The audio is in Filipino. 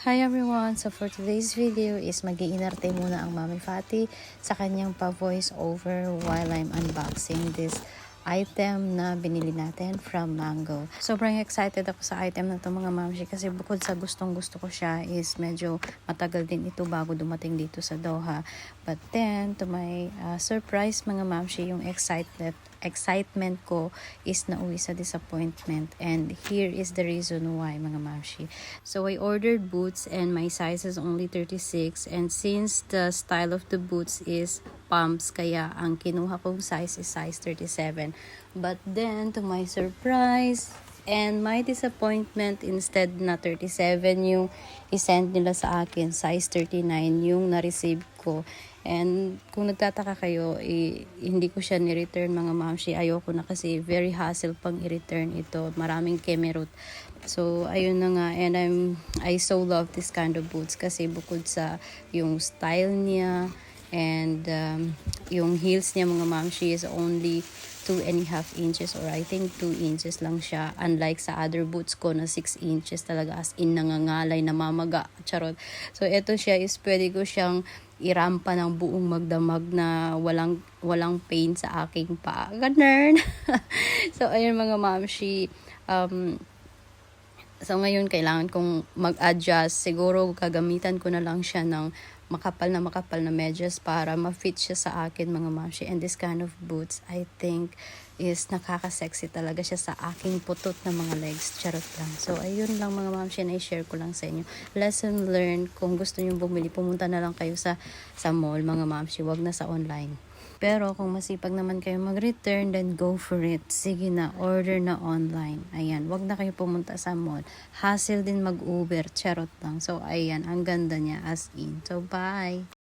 Hi everyone! So for today's video is mag-iinarte muna ang Mami Fati sa kanyang pa-voice over while I'm unboxing this item na binili natin from Mango. Sobrang excited ako sa item na to mga mamshi kasi bukod sa gustong gusto ko siya is medyo matagal din ito bago dumating dito sa Doha. But then to my surprise mga mamshi, yung excitement ko is nauwi sa disappointment, and here is the reason why mga mamshi. So I ordered boots and my size is only 36, and since the style of the boots is pumps, kaya ang kinuha kong size is size 37. But then to my surprise and my disappointment, instead na 37 yung isend nila sa akin, size 39 yung na-receive ko. And kung nagtataka kayo, hindi ko siya ni-return mga mamshi. Ayoko na kasi very hassle pang i-return ito. Maraming kemerut. So, ayun na nga. And I so love this kind of boots kasi bukod sa yung style niya and yung heels niya mga mamshi is only 2.5 inches, or I think 2 inches lang siya, unlike sa other boots ko na 6 inches talaga, as in nangangalay, namamaga, charot. So ito siya is pwede ko siyang irampa ng buong magdamag na walang pain sa aking paa, ganun. So ayun mga mamshi, so ngayon kailangan kong mag-adjust. Siguro gagamitan ko na lang siya ng makapal na medyas para ma-fit siya sa akin mga mamshi. And this kind of boots, I think, is nakaka-sexy talaga siya sa aking putot na mga legs. Charot lang. So ayun lang mga mamshi na i-share ko lang sa inyo. Lesson learned, kung gusto nyo bumili, pumunta na lang kayo sa mall mga mamshi, wag na sa online. Pero kung masipag naman kayo mag-return, then go for it. Sige na, order na online. Ayan, wag na kayo pumunta sa mall. Hassle din mag-Uber, charot lang. So ayan, ang ganda niya as in. So bye!